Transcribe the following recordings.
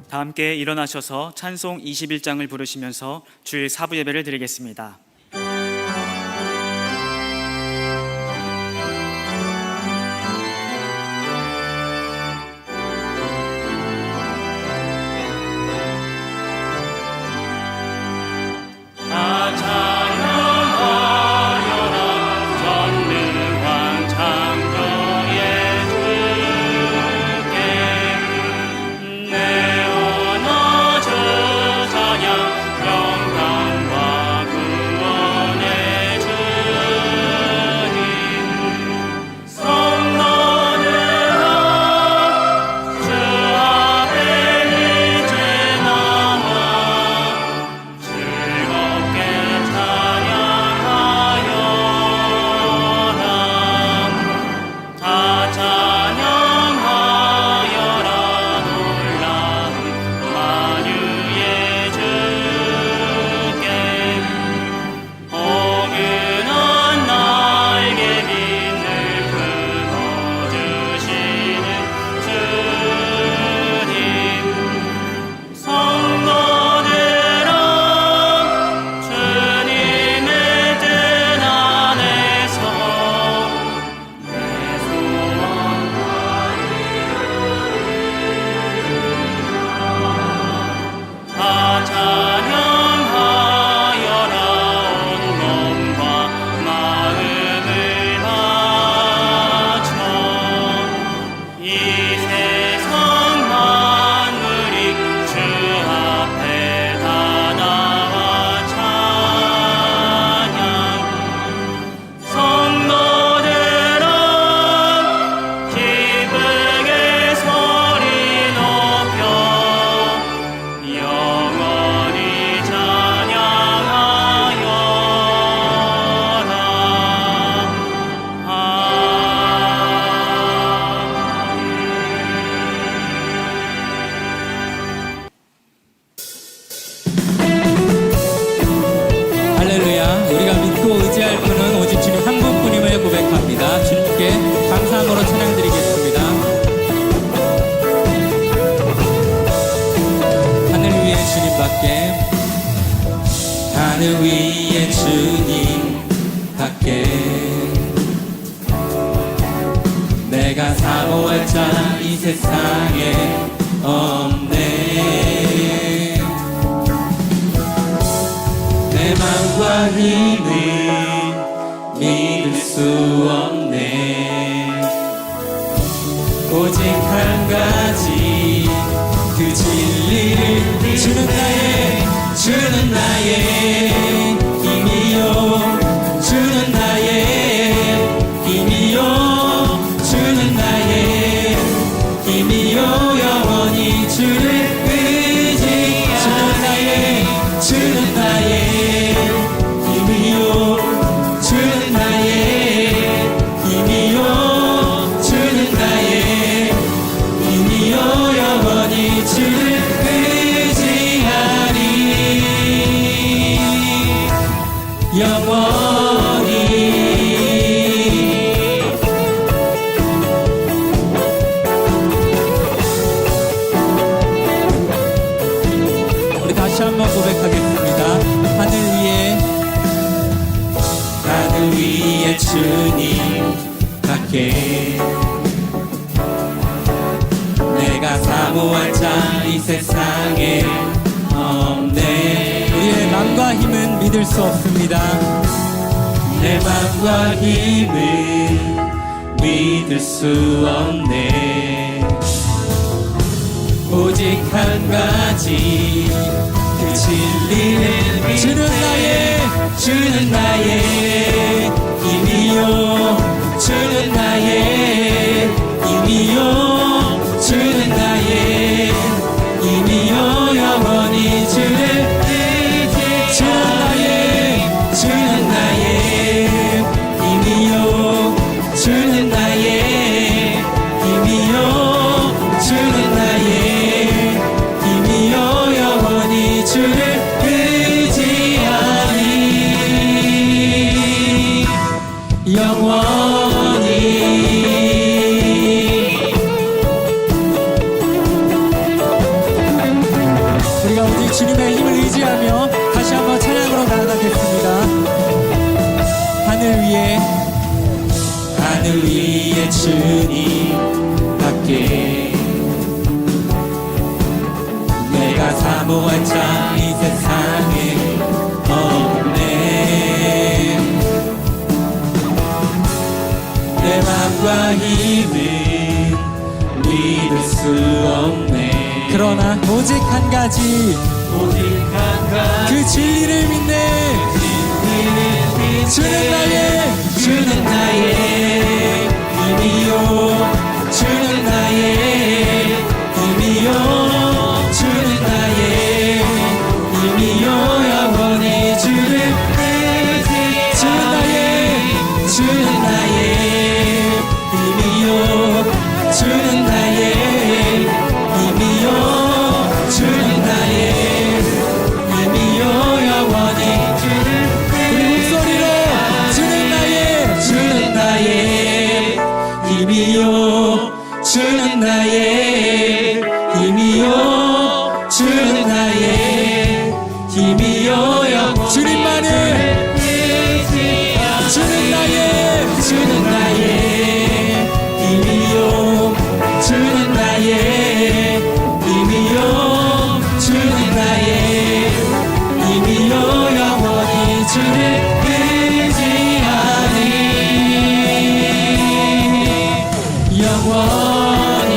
다 함께 일어나셔서 찬송 21장을 부르시면서 주일 사부 예배를 드리겠습니다. 감사함으로 찬양드리겠습니다. 하늘 위에 주님밖에, 하늘 위에 주님밖에 내가 사모할 자 이 세상에 없네. 내 맘과 힘을 믿을 수 없네. 오직 한 가지 그 진리를 주는 나의 힘이요, 주는 나의 힘이요, 주는 나의 힘이요, 영원히 주를 의지하네. 주는 나의 힘이요, 주는 나의 힘이요, 주는 나의 힘이요, 영원히 주를 의지하리. 영원히. 우리 다시 한번 고백하겠습니다. 하늘 위에 주님밖에 내가 사모할 자 이 세상에 없네. 우리의 맘과 힘은 믿을 수 없습니다. 내 맘과 힘을 믿을 수 없네. 오직 한 가지 그 진리를 주는 나의 힘이요, 주는 나의 힘이요, 주는 나의 힘이요, 영원히 주를 의지하네. 주는 나의 힘이요, 주는 나의 힘이요, 주는 나의 힘이요, 영원히 주를 의지하니. 영원히. 주님의 힘을 의지하며 다시 한번 찬양으로 나아가겠습니다. 하늘 위에 주님밖에 내가 사모한 자 이 세상에 없네. 내 맘과 힘은 믿을 수 없네. 그러나 오직 한 가지 그 진리를 믿네. 주는 나의 힘이요, 주는 나의 힘이요, 주는 나의 힘이요, 영원히 주를 주는 나의 힘이요, 주는 나의 힘이요, 주는 나의 힘이요, 영원히 우리 목소리로 주는 나의 힘이요, 주는 나의 힘이요, 주는 나의 힘이요, 영원히 주님만을 주는 나의 힘이요, 주는 나의 힘이요, 주는 나의 힘이요, 영원히 주를 의지하니 영원히.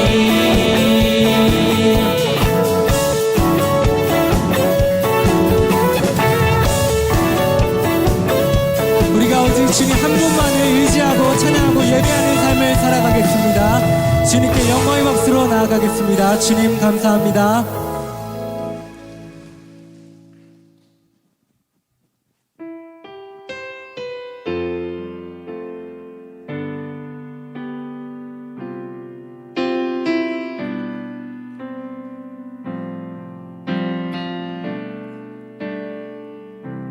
우리가 오직 주님 한 분만을 의지하고 찬양하고 예배하는 삶을 살아가겠습니다. 주님께 영광의 박수로 나아가겠습니다. 주님 감사합니다.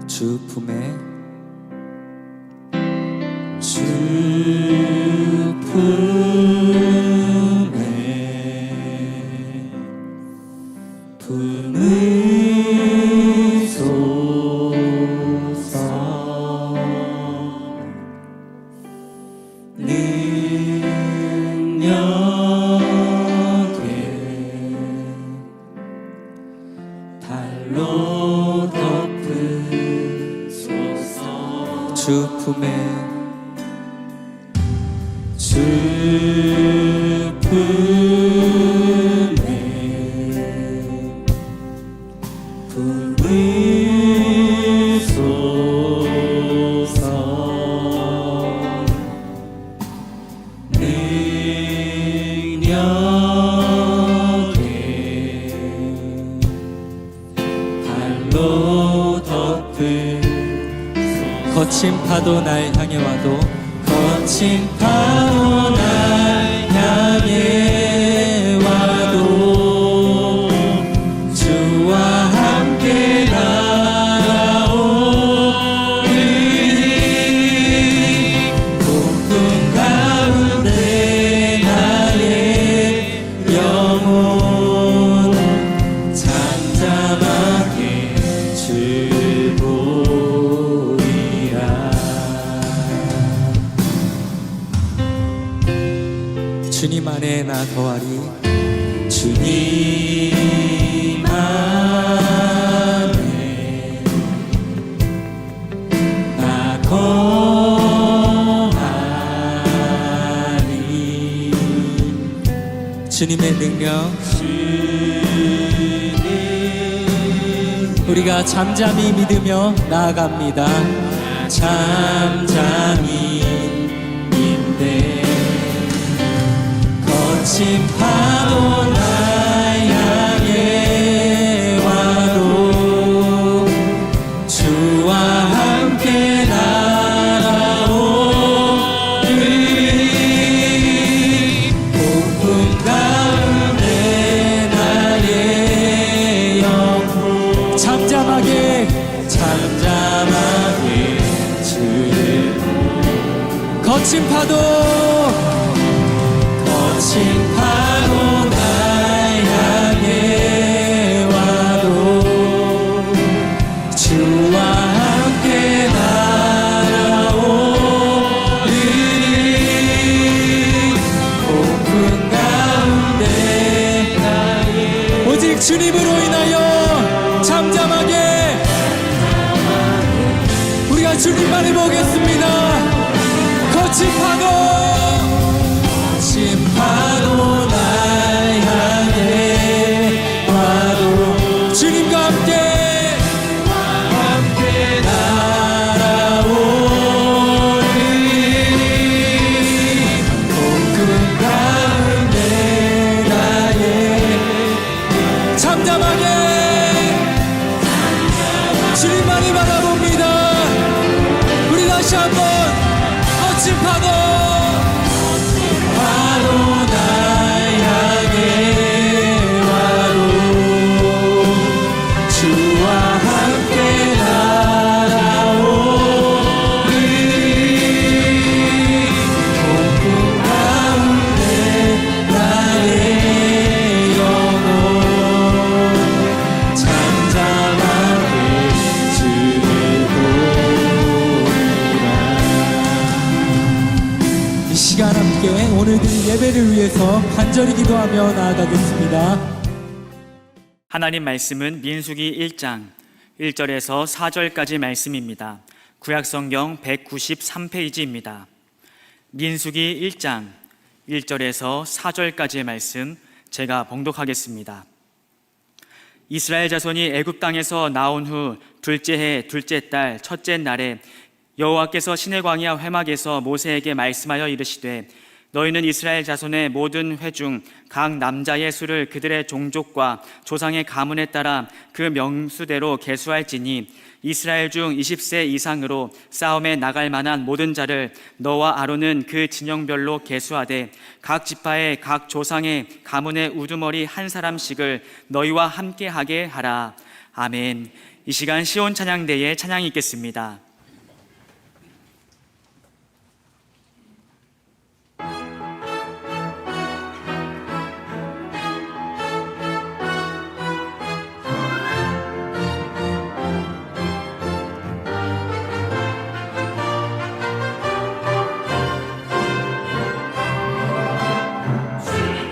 주 품에 품으소서. 능력에 달로 덮으소서. 주 품에 품으소서. 능력에 달로 덮으소서. 거친 파도 날 향해 와도 거친 파도 날 향해 와도 주와 함께 나오리니 폭풍 가운데 나의 영혼 잠잠하게 주를 보리라. 주님 안에 나 거하리. 주님 안에 나 거하리. 주님의 능력 우리가 잠잠히 믿으며 나아갑니다. 잠잠히 믿네. 거친 파도 날 향해 와도 주와 함께 날아오리니 폭풍 가운데 나의 영혼 잠잠하게 주를 거친 파도 날 향해 와도 주님으로 인하여 잠잠하게 우리가 주님만을 보겠습니다. 거친 파도 날 향해 와도 주님과 함께 날아오리 폭풍 가운데 나의 잠잠하게 주님만을 바라봅니다. 우리 다시 한번 거친 파도 날 향해 와도 주와 함께 날아오리 폭풍 가운데 나의 영혼 잠잠하게 주를 보리라. 이 시간 함께 오늘 드린 예배를 위해서 간절히 기도하며 나아가겠습니다. 하나님 말씀은 민수기 1장 1절에서 4절까지 말씀입니다. 구약성경 193페이지입니다. 민수기 1장 1절에서 4절까지의 말씀 제가 봉독하겠습니다. 이스라엘 자손이 애굽 땅에서 나온 후 둘째 해 둘째 달 첫째 날에 여호와께서 시내 광야 회막에서 모세에게 말씀하여 이르시되 너희는 이스라엘 자손의 모든 회 중 각 남자의 수를 그들의 종족과 조상의 가문에 따라 그 명수대로 계수할지니 이스라엘 중 20세 이상으로 싸움에 나갈 만한 모든 자를 너와 아론은 그 진영별로 계수하되 각 지파의 각 조상의 가문의 우두머리 한 사람씩을 너희와 함께하게 하라. 아멘. 이 시간 시온 찬양대에 찬양이 있겠습니다. 주님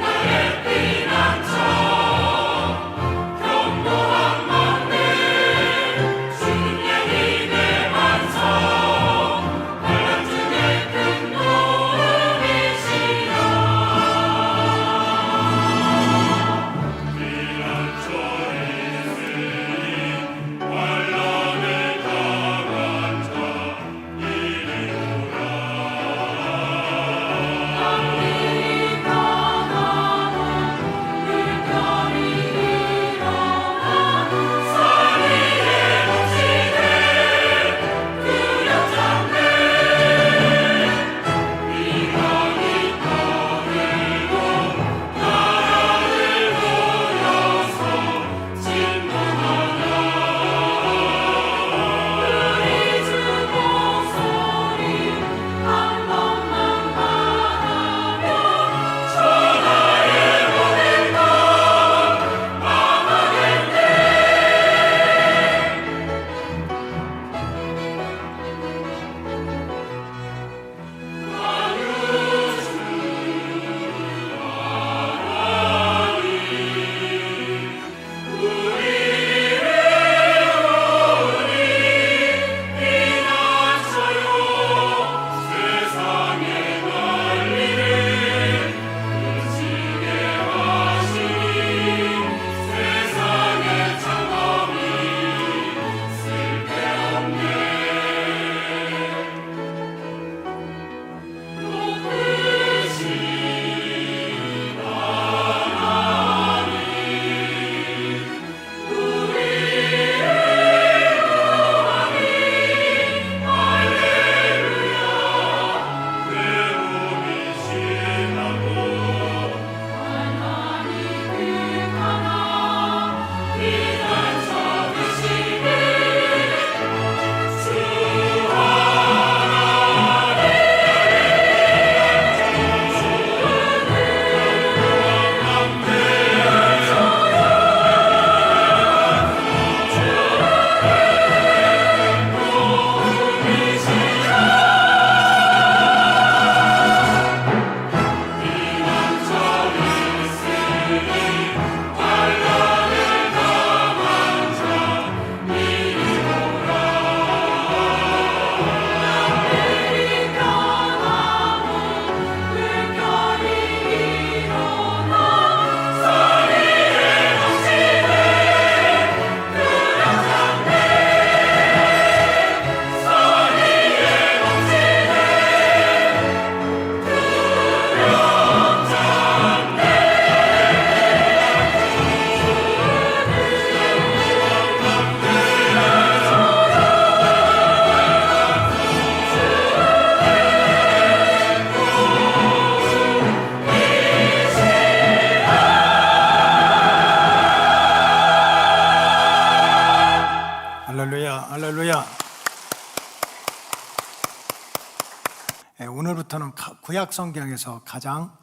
오늘부터는 구약 성경에서 가장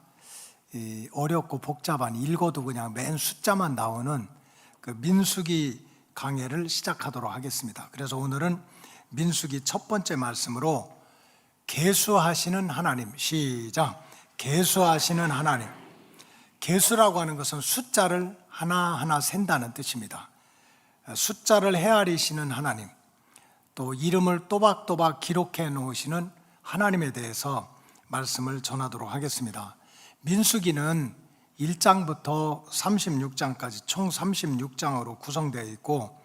어렵고 복잡한, 읽어도 그냥 맨 숫자만 나오는 그 민수기 강해를 시작하도록 하겠습니다. 그래서 오늘은 민수기 첫 번째 말씀으로 계수하시는 하나님, 시작. 계수하시는 하나님. 계수라고 하는 것은 숫자를 하나하나 센다는 뜻입니다. 숫자를 헤아리시는 하나님, 또 이름을 또박또박 기록해 놓으시는 하나님에 대해서 말씀을 전하도록 하겠습니다. 민수기는 1장부터 36장까지 총 36장으로 구성되어 있고,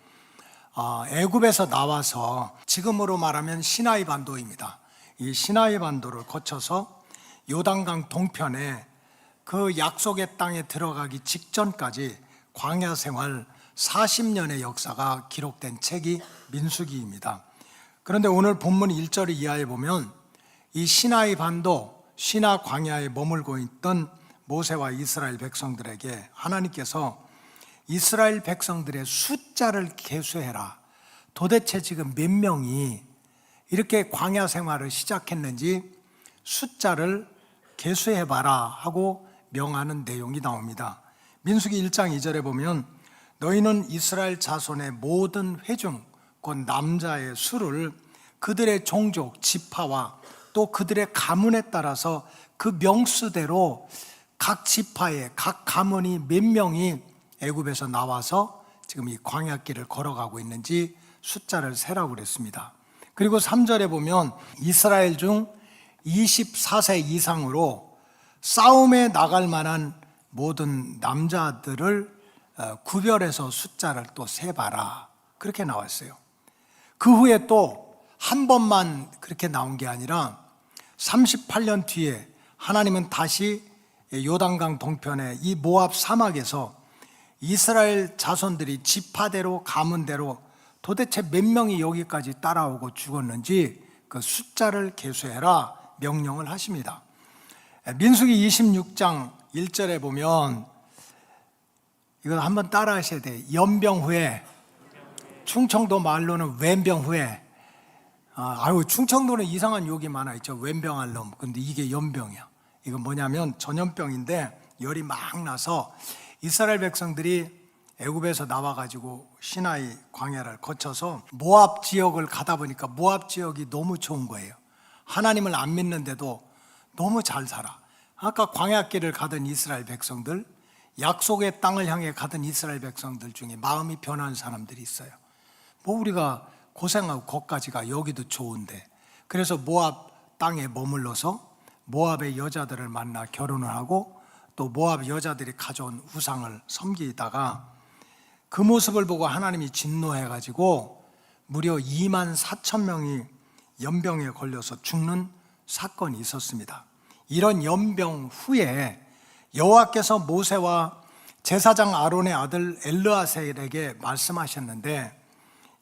애굽에서 나와서 지금으로 말하면 시나이 반도입니다. 이 시나이 반도를 거쳐서 요단강 동편에 그 약속의 땅에 들어가기 직전까지 광야 생활 40년의 역사가 기록된 책이 민수기입니다. 그런데 오늘 본문 1절 이하에 보면 이 시나이 반도, 시나 광야에 머물고 있던 모세와 이스라엘 백성들에게 하나님께서 이스라엘 백성들의 숫자를 계수해라. 도대체 지금 몇 명이 이렇게 광야 생활을 시작했는지 숫자를 계수해봐라 하고 명하는 내용이 나옵니다. 민수기 1장 2절에 보면 너희는 이스라엘 자손의 모든 회중 곧 남자의 수를 그들의 종족, 지파와 또 그들의 가문에 따라서 그 명수대로 각 지파에 각 가문이 몇 명이 애굽에서 나와서 지금 이 광야길을 걸어가고 있는지 숫자를 세라고 그랬습니다. 그리고 3절에 보면 이스라엘 중 24세 이상으로 싸움에 나갈 만한 모든 남자들을 구별해서 숫자를 또 세봐라, 그렇게 나왔어요. 그 후에 또 한 번만 그렇게 나온 게 아니라 38년 뒤에 하나님은 다시 요단강 동편의 이 모압 사막에서 이스라엘 자손들이 지파대로 가문대로 도대체 몇 명이 여기까지 따라오고 죽었는지 그 숫자를 계수해라 명령을 하십니다. 민수기 26장 1절에 보면 이거 한번 따라 하셔야 돼요. 연병 후에, 충청도 말로는 웬병 후에. 충청도는 이상한 욕이 많아 있죠. 웬병할 놈. 근데 이게 연병이야. 이건 뭐냐면 전염병인데 열이 막 나서 이스라엘 백성들이 애굽에서 나와가지고 시나이 광야를 거쳐서 모압 지역을 가다 보니까 모압 지역이 너무 좋은 거예요. 하나님을 안 믿는데도 너무 잘 살아. 아까 광야길을 가던 이스라엘 백성들, 약속의 땅을 향해 가던 이스라엘 백성들 중에 마음이 변한 사람들이 있어요. 우리가 고생하고 거기까지가 여기도 좋은데, 그래서 모압 땅에 머물러서 모압의 여자들을 만나 결혼을 하고 또 모압 여자들이 가져온 우상을 섬기다가 그 모습을 보고 하나님이 진노해가지고 무려 2만 4천 명이 연병에 걸려서 죽는 사건이 있었습니다. 이런 연병 후에 여호와께서 모세와 제사장 아론의 아들 엘르아셀에게 말씀하셨는데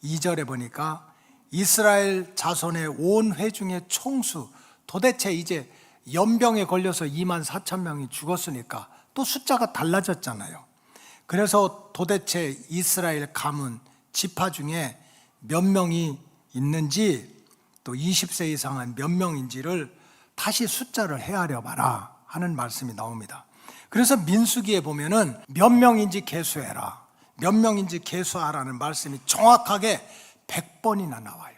2절에 보니까 이스라엘 자손의 온 회중의 총수, 도대체 이제 연병에 걸려서 2만 4천 명이 죽었으니까 또 숫자가 달라졌잖아요. 그래서 도대체 이스라엘 가문, 지파 중에 몇 명이 있는지, 또 20세 이상은 몇 명인지를 다시 숫자를 헤아려 봐라 하는 말씀이 나옵니다. 그래서 민수기에 보면은 몇 명인지 계수해라, 몇 명인지 계수하라는 말씀이 정확하게 100번이나 나와요.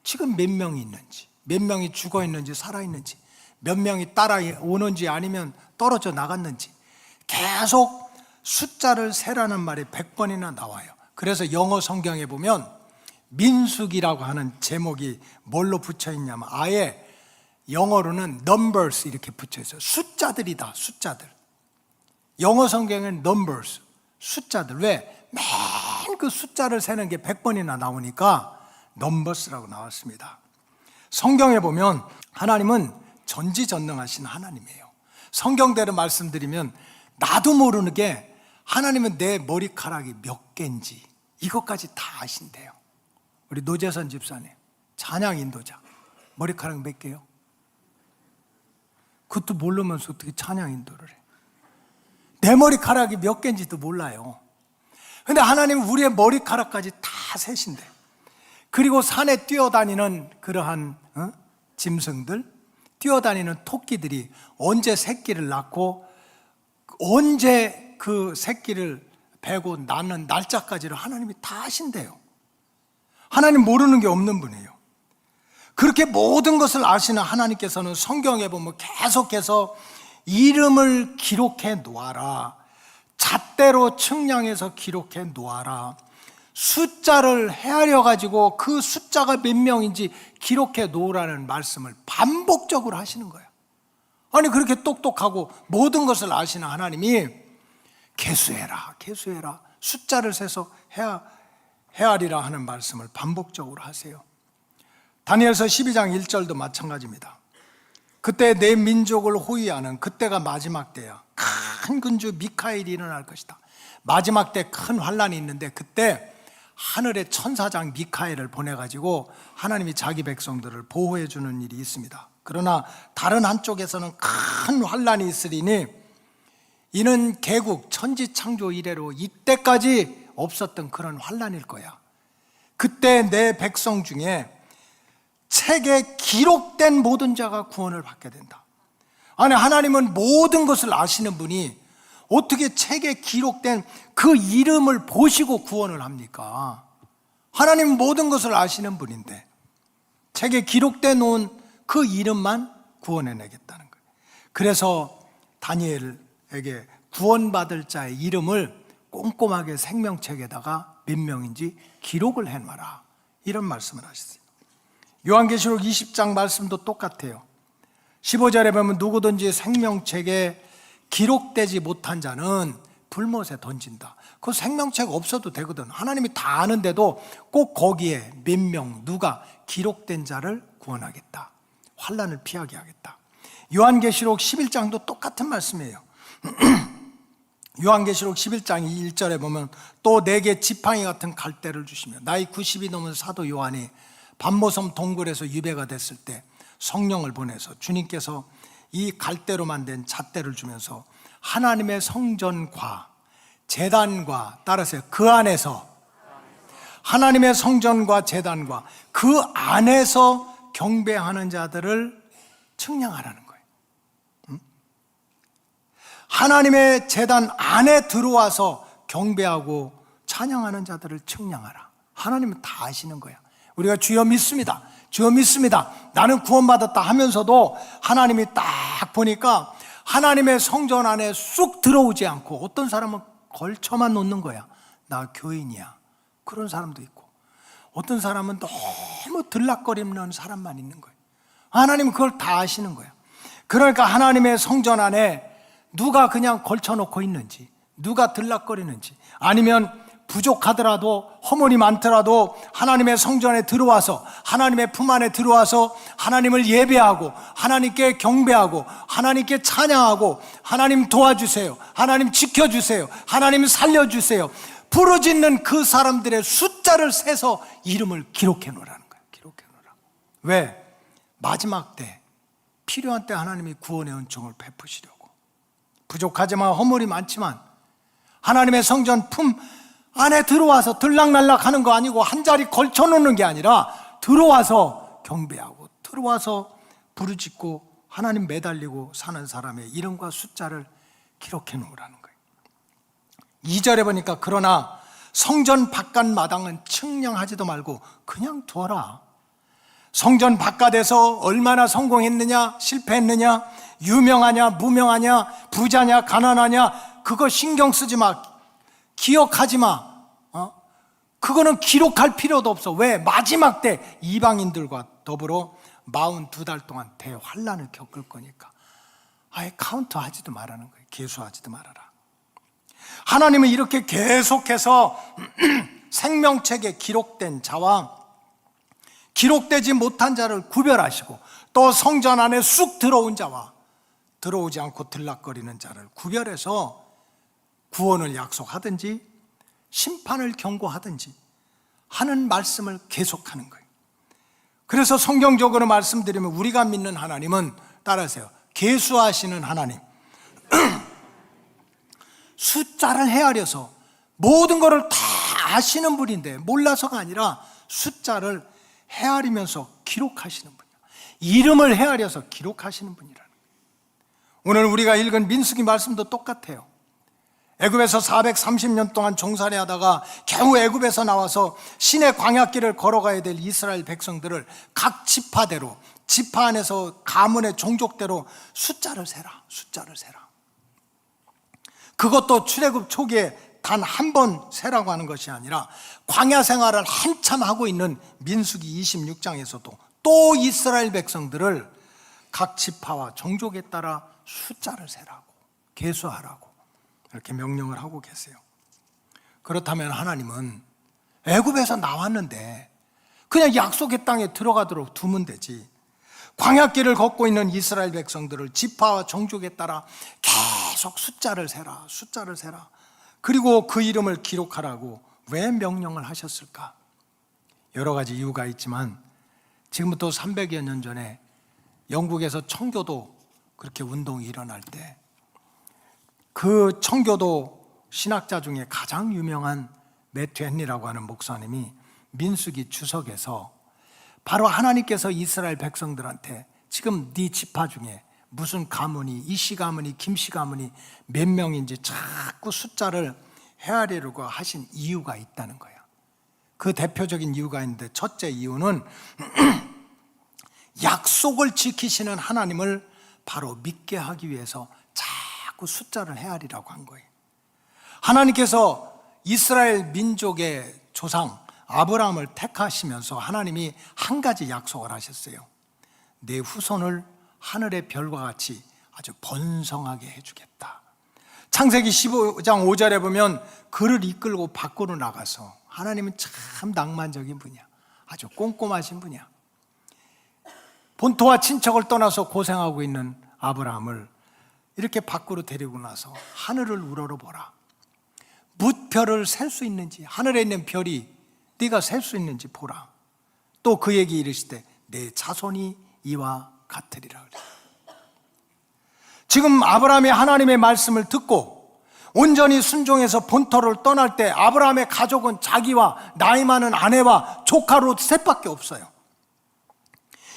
지금 몇 명이 있는지, 몇 명이 죽어 있는지 살아 있는지, 몇 명이 따라오는지 아니면 떨어져 나갔는지 계속 숫자를 세라는 말이 100번이나 나와요. 그래서 영어 성경에 보면 민수기라고 하는 제목이 뭘로 붙여 있냐면 아예 영어로는 numbers 이렇게 붙여 있어요. 숫자들이다, 숫자들. 영어 성경에는 numbers, 숫자들. 왜? 맨 그 숫자를 세는 게 100번이나 나오니까 넘버스라고 나왔습니다. 성경에 보면 하나님은 전지전능하신 하나님이에요. 성경대로 말씀드리면 나도 모르는 게 하나님은 내 머리카락이 몇 개인지 이것까지 다 아신대요. 우리 노재선 집사님 찬양 인도자 머리카락 몇 개요? 그것도 모르면서 어떻게 찬양 인도를 해? 내 머리카락이 몇 개인지도 몰라요. 근데 하나님은 우리의 머리카락까지 다 세신대. 그리고 산에 뛰어다니는 그러한 짐승들, 뛰어다니는 토끼들이 언제 새끼를 낳고 언제 그 새끼를 베고 낳는 날짜까지를 하나님이 다 아신대요. 하나님 모르는 게 없는 분이에요. 그렇게 모든 것을 아시는 하나님께서는 성경에 보면 계속해서 이름을 기록해 놓아라, 잣대로 측량해서 기록해 놓아라, 숫자를 헤아려 가지고 그 숫자가 몇 명인지 기록해 놓으라는 말씀을 반복적으로 하시는 거예요. 아니 그렇게 똑똑하고 모든 것을 아시는 하나님이 계수해라, 계수해라, 숫자를 세서 헤아리라 하는 말씀을 반복적으로 하세요. 다니엘서 12장 1절도 마찬가지입니다. 그때 내 민족을 호위하는 그때가 마지막 때야. 큰 군주 미카엘이 일어날 것이다. 마지막 때 큰 환란이 있는데 그때 하늘의 천사장 미카엘을 보내가지고 하나님이 자기 백성들을 보호해 주는 일이 있습니다. 그러나 다른 한쪽에서는 큰 환란이 있으리니 이는 개국 천지창조 이래로 이때까지 없었던 그런 환란일 거야. 그때 내 백성 중에 책에 기록된 모든 자가 구원을 받게 된다. 아니 하나님은 모든 것을 아시는 분이 어떻게 책에 기록된 그 이름을 보시고 구원을 합니까? 하나님은 모든 것을 아시는 분인데 책에 기록돼 놓은 그 이름만 구원해내겠다는 거예요. 그래서 다니엘에게 구원받을 자의 이름을 꼼꼼하게 생명책에다가 몇 명인지 기록을 해놔라, 이런 말씀을 하셨어요. 요한계시록 20장 말씀도 똑같아요. 15절에 보면 누구든지 생명책에 기록되지 못한 자는 불못에 던진다. 그 생명책 없어도 되거든. 하나님이 다 아는데도 꼭 거기에 몇 명 누가 기록된 자를 구원하겠다, 환난을 피하게 하겠다. 요한계시록 11장도 똑같은 말씀이에요. 요한계시록 11장 1절에 보면 또 내게 지팡이 같은 갈대를 주시며 나이 90이 넘은 사도 요한이 반모섬 동굴에서 유배가 됐을 때 성령을 보내서 주님께서 이 갈대로 만든 잣대를 주면서 하나님의 성전과 제단과, 따라서 그 안에서 하나님의 성전과 제단과 그 안에서 경배하는 자들을 측량하라는 거예요. 하나님의 제단 안에 들어와서 경배하고 찬양하는 자들을 측량하라. 하나님은 다 아시는 거야. 우리가 주여 믿습니다, 주여 믿습니다, 나는 구원받았다 하면서도 하나님이 딱 보니까 하나님의 성전 안에 쑥 들어오지 않고 어떤 사람은 걸쳐만 놓는 거야. 나 교인이야. 그런 사람도 있고 어떤 사람은 너무 들락거리는 사람만 있는 거예요. 하나님은 그걸 다 아시는 거예요. 그러니까 하나님의 성전 안에 누가 그냥 걸쳐놓고 있는지, 누가 들락거리는지, 아니면 부족하더라도 허물이 많더라도 하나님의 성전에 들어와서 하나님의 품 안에 들어와서 하나님을 예배하고 하나님께 경배하고 하나님께 찬양하고 하나님 도와주세요, 하나님 지켜주세요, 하나님 살려주세요 부르짖는 그 사람들의 숫자를 세서 이름을 기록해 놓으라는 거예요. 기록해 놓으라. 왜? 마지막 때 필요한 때 하나님이 구원의 은총을 베푸시려고. 부족하지만 허물이 많지만 하나님의 성전 품 안에 들어와서 들락날락 하는 거 아니고 한 자리 걸쳐놓는 게 아니라 들어와서 경배하고 들어와서 부르짖고 하나님 매달리고 사는 사람의 이름과 숫자를 기록해 놓으라는 거예요. 2절에 보니까 그러나 성전 바깥 마당은 측량하지도 말고 그냥 둬라. 성전 바깥에서 얼마나 성공했느냐 실패했느냐, 유명하냐 무명하냐, 부자냐 가난하냐, 그거 신경 쓰지 마, 기억하지 마. 그거는 기록할 필요도 없어. 왜? 마지막 때 이방인들과 더불어 42달 동안 대환란을 겪을 거니까 아예 카운트하지도 말라는 거예요. 계수하지도 말아라. 하나님은 이렇게 계속해서 생명책에 기록된 자와 기록되지 못한 자를 구별하시고 또 성전 안에 쑥 들어온 자와 들어오지 않고 들락거리는 자를 구별해서 구원을 약속하든지 심판을 경고하든지 하는 말씀을 계속하는 거예요. 그래서 성경적으로 말씀드리면 우리가 믿는 하나님은, 따라하세요, 계수하시는 하나님, 숫자를 헤아려서 모든 것을 다 아시는 분인데 몰라서가 아니라 숫자를 헤아리면서 기록하시는 분이에요. 이름을 헤아려서 기록하시는 분이라는 거예요. 오늘 우리가 읽은 민수기 말씀도 똑같아요. 애굽에서 430년 동안 종살이 하다가 겨우 애굽에서 나와서 신의 광야길을 걸어가야 될 이스라엘 백성들을 각 지파대로, 지파 안에서 가문의 종족대로 숫자를 세라. 그것도 출애굽 초기에 단 한 번 세라고 하는 것이 아니라 광야 생활을 한참 하고 있는 민수기 26장에서도 또 이스라엘 백성들을 각 지파와 종족에 따라 숫자를 세라고, 계수하라고 이렇게 명령을 하고 계세요. 그렇다면 하나님은 애굽에서 나왔는데 그냥 약속의 땅에 들어가도록 두면 되지, 광야길을 걷고 있는 이스라엘 백성들을 지파와 종족에 따라 계속 숫자를 세라, 그리고 그 이름을 기록하라고 왜 명령을 하셨을까? 여러 가지 이유가 있지만 지금부터 300여 년 전에 영국에서 청교도 그렇게 운동이 일어날 때 그 청교도 신학자 중에 가장 유명한 매튜 헨리라고 하는 목사님이 민수기 주석에서 바로 하나님께서 이스라엘 백성들한테 지금 네 지파 중에 무슨 가문이, 이씨 가문이, 김씨 가문이 몇 명인지 자꾸 숫자를 헤아리려고 하신 이유가 있다는 거예요. 그 대표적인 이유가 있는데, 첫째 이유는 약속을 지키시는 하나님을 바로 믿게 하기 위해서 자꾸 숫자를 헤아리라고 한 거예요. 하나님께서 이스라엘 민족의 조상 아브라함을 택하시면서 하나님이 한 가지 약속을 하셨어요. 내 후손을 하늘의 별과 같이 아주 번성하게 해주겠다. 창세기 15장 5절에 보면 그를 이끌고 밖으로 나가서, 하나님은 참 낭만적인 분이야. 아주 꼼꼼하신 분이야. 본토와 친척을 떠나서 고생하고 있는 아브라함을 이렇게 밖으로 데리고 나서 하늘을 우러러보라. 뭇별을 셀 수 있는지, 하늘에 있는 별이 네가 셀 수 있는지 보라. 또 그에게 이르시되 내 자손이 이와 같으리라. 지금 아브라함이 하나님의 말씀을 듣고 온전히 순종해서 본토를 떠날 때 아브라함의 가족은 자기와 나이 많은 아내와 조카로 셋밖에 없어요.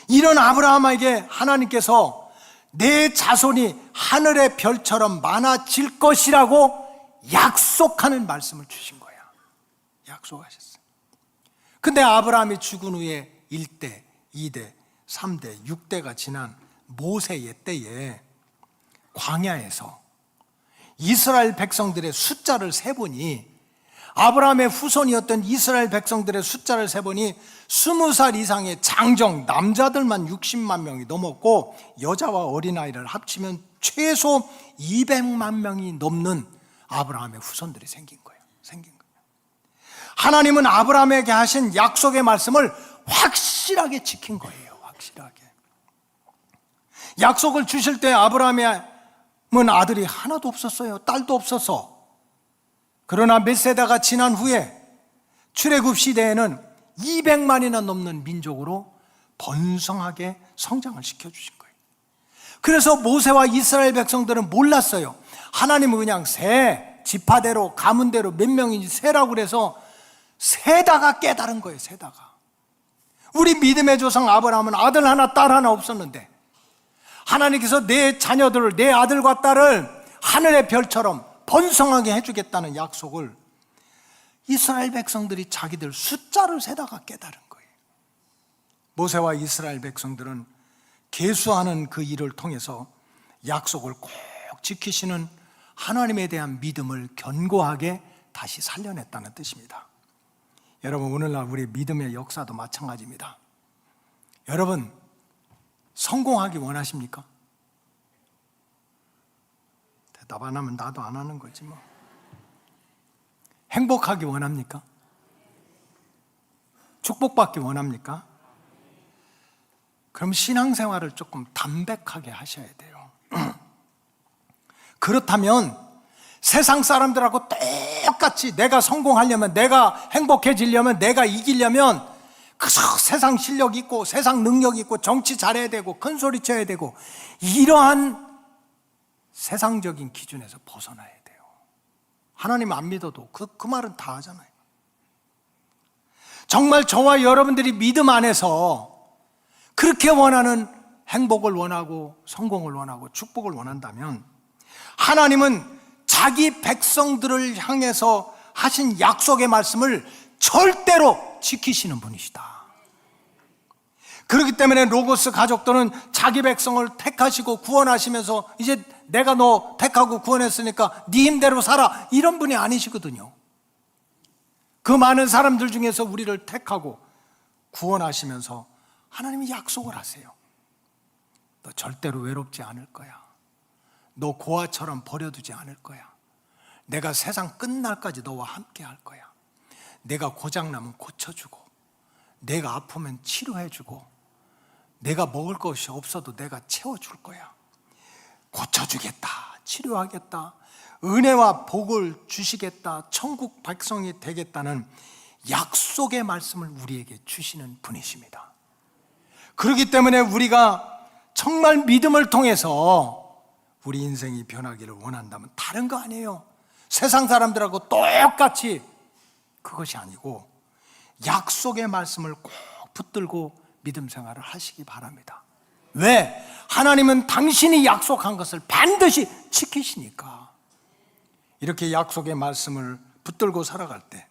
이런 아브라함에게 하나님께서 내 자손이 하늘의 별처럼 많아질 것이라고 약속하는 말씀을 주신 거야. 약속하셨어요. 근데 아브라함이 죽은 후에 1대, 2대, 3대, 6대가 지난 모세의 때에 광야에서 이스라엘 백성들의 숫자를 세보니, 아브라함의 후손이었던 이스라엘 백성들의 숫자를 세보니 20살 이상의 장정 남자들만 60만 명이 넘었고 여자와 어린아이를 합치면 최소 200만 명이 넘는 아브라함의 후손들이 생긴 거예요. 하나님은 아브라함에게 하신 약속의 말씀을 확실하게 지킨 거예요. 확실하게. 약속을 주실 때 아브라함은 아들이 하나도 없었어요. 딸도 없었어. 그러나 몇 세대가 지난 후에 출애굽 시대에는 200만이나 넘는 민족으로 번성하게 성장을 시켜주신 거예요. 그래서 모세와 이스라엘 백성들은 몰랐어요. 하나님은 그냥 지파대로 가문대로 몇 명인지 세라고 그래서 세다가 깨달은 거예요. 세다가. 우리 믿음의 조상 아브라함은 아들 하나 딸 하나 없었는데 하나님께서 내 자녀들을, 내 아들과 딸을 하늘의 별처럼 번성하게 해주겠다는 약속을 이스라엘 백성들이 자기들 숫자를 세다가 깨달은 거예요. 모세와 이스라엘 백성들은 계수하는 그 일을 통해서 약속을 꼭 지키시는 하나님에 대한 믿음을 견고하게 다시 살려냈다는 뜻입니다. 여러분, 오늘날 우리 믿음의 역사도 마찬가지입니다. 여러분, 성공하기 원하십니까? 대답 안 하면 나도 안 하는 거지 뭐. 행복하기 원합니까? 축복받기 원합니까? 그럼 신앙생활을 조금 담백하게 하셔야 돼요. 그렇다면 세상 사람들하고 똑같이 내가 성공하려면, 내가 행복해지려면, 내가 이기려면 그저 세상 실력 있고 세상 능력 있고 정치 잘해야 되고 큰 소리 쳐야 되고 이러한 세상적인 기준에서 벗어나야 돼요. 하나님 안 믿어도 그 말은 다 하잖아요. 정말 저와 여러분들이 믿음 안에서 그렇게 원하는 행복을 원하고 성공을 원하고 축복을 원한다면 하나님은 자기 백성들을 향해서 하신 약속의 말씀을 절대로 지키시는 분이시다. 그렇기 때문에 로고스 가족들은 자기 백성을 택하시고 구원하시면서 이제 내가 너 택하고 구원했으니까 네 힘대로 살아, 이런 분이 아니시거든요. 그 많은 사람들 중에서 우리를 택하고 구원하시면서 하나님이 약속을 하세요. 너 절대로 외롭지 않을 거야. 너 고아처럼 버려두지 않을 거야. 내가 세상 끝날까지 너와 함께 할 거야. 내가 고장나면 고쳐주고, 내가 아프면 치료해주고, 내가 먹을 것이 없어도 내가 채워줄 거야. 고쳐주겠다, 치료하겠다, 은혜와 복을 주시겠다, 천국 백성이 되겠다는 약속의 말씀을 우리에게 주시는 분이십니다. 그렇기 때문에 우리가 정말 믿음을 통해서 우리 인생이 변하기를 원한다면 다른 거 아니에요. 세상 사람들하고 똑같이 그것이 아니고 약속의 말씀을 꼭 붙들고 믿음 생활을 하시기 바랍니다. 왜? 하나님은 당신이 약속한 것을 반드시 지키시니까. 이렇게 약속의 말씀을 붙들고 살아갈 때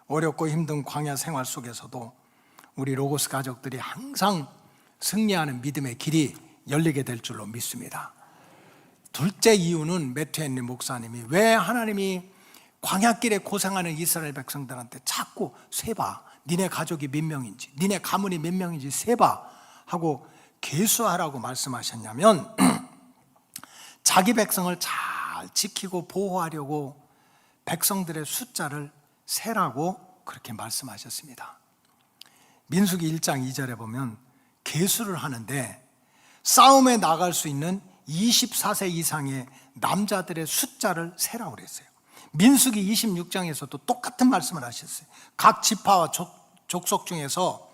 어렵고 힘든 광야 생활 속에서도 우리 로고스 가족들이 항상 승리하는 믿음의 길이 열리게 될 줄로 믿습니다. 둘째 이유는 매튜 헨리 목사님이 왜 하나님이 광야길에 고생하는 이스라엘 백성들한테 자꾸 세봐, 니네 가족이 몇 명인지, 니네 가문이 몇 명인지 세봐 하고 계수하라고 말씀하셨냐면 자기 백성을 잘 지키고 보호하려고 백성들의 숫자를 세라고 그렇게 말씀하셨습니다. 민수기 1장 2절에 보면 계수를 하는데 싸움에 나갈 수 있는 24세 이상의 남자들의 숫자를 세라고 그랬어요. 민수기 26장에서도 똑같은 말씀을 하셨어요. 각 지파와 족속 중에서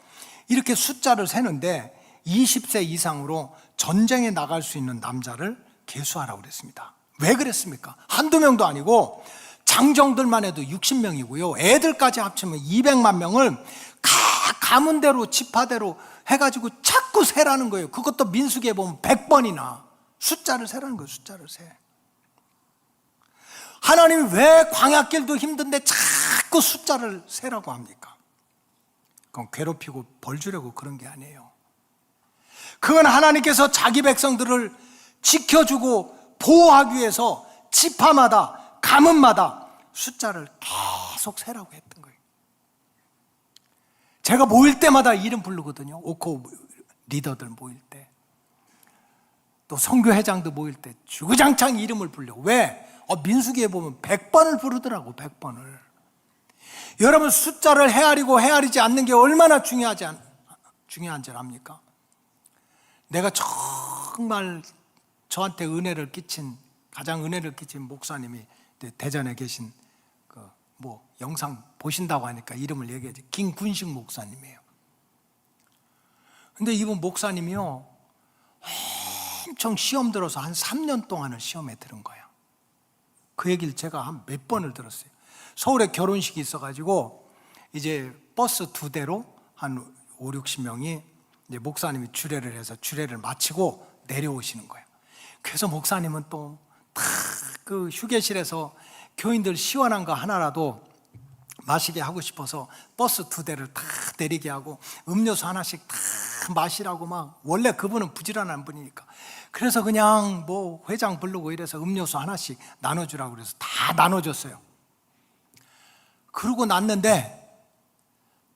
이렇게 숫자를 세는데 20세 이상으로 전쟁에 나갈 수 있는 남자를 계수하라고 그랬습니다. 왜 그랬습니까? 한두 명도 아니고 장정들만 해도 60명이고요. 애들까지 합치면 200만 명을 각 가문대로 지파대로 해가지고 자꾸 세라는 거예요. 그것도 민수기에 보면 100번이나 숫자를 세라는 거예요. 숫자를 세. 하나님이 왜 광야길도 힘든데 자꾸 숫자를 세라고 합니까? 그건 괴롭히고 벌 주려고 그런 게 아니에요. 그건 하나님께서 자기 백성들을 지켜주고 보호하기 위해서 지파마다 가문마다 숫자를 계속 세라고 했던 거예요. 제가 모일 때마다 이름 부르거든요. 오코 리더들 모일 때, 또 선교회장도 모일 때 주구장창 이름을 불려. 왜? 민수기에 보면 100번을 부르더라고. 100번을. 여러분, 숫자를 헤아리고 헤아리지 않는 게 얼마나 중요한 줄 압니까? 내가 정말 저한테 가장 은혜를 끼친 목사님이 대전에 계신 영상 보신다고 하니까 이름을 얘기하지. 김군식 목사님이에요. 근데 이분 목사님이요, 엄청 시험 들어서 한 3년 동안을 시험에 들은 거예요. 그 얘기를 제가 한 몇 번을 들었어요. 서울에 결혼식이 있어가지고 이제 버스 2대로 한 5, 60명이 이제 목사님이 주례를 해서 주례를 마치고 내려오시는 거예요. 그래서 목사님은 또 그 휴게실에서 교인들 시원한 거 하나라도 마시게 하고 싶어서 버스 2대를 다 내리게 하고 음료수 하나씩 다 마시라고 막, 원래 그분은 부지런한 분이니까. 그래서 그냥 회장 부르고 이래서 음료수 하나씩 나눠주라고 그래서 다 나눠줬어요. 그러고 났는데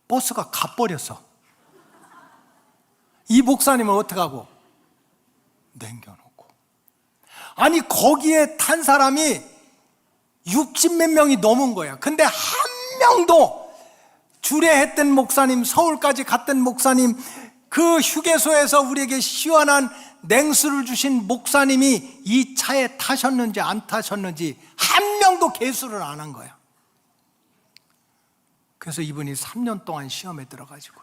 버스가 가버렸어. 이 목사님은 어떡하고? 남겨놓고. 아니, 거기에 탄 사람이 60몇 명이 넘은 거야. 근데 한 명도 주례했던 목사님, 서울까지 갔던 목사님, 그 휴게소에서 우리에게 시원한 냉수를 주신 목사님이 이 차에 타셨는지 안 타셨는지 한 명도 계수를 안 한 거야. 그래서 이분이 3년 동안 시험에 들어가지고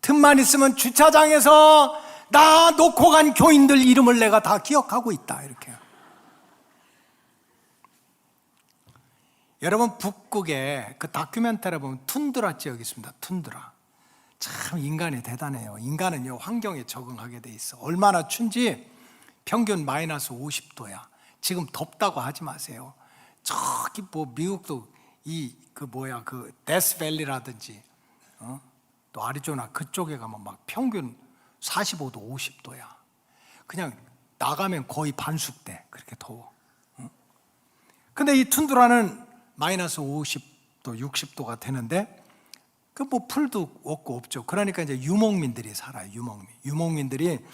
틈만 있으면 주차장에서 나 놓고 간 교인들 이름을 내가 다 기억하고 있다, 이렇게. 여러분, 북극에 그 다큐멘터리 보면 툰드라 지역이 있습니다. 툰드라. 참 인간이 대단해요. 인간은요, 환경에 적응하게 돼 있어. 얼마나 춘지 평균 마이너스 50도야. 지금 덥다고 하지 마세요. 저기 뭐 미국도 그 데스밸리라든지 또 아리조나 그쪽에 가면 막 평균 45도, 50도야. 그냥 나가면 거의 반숙돼. 그렇게 더워. 근데 이 툰드라는 마이너스 50도, 60도가 되는데 그 뭐 풀도 없고 없죠. 그러니까 이제 유목민들이 살아요. 유목민들이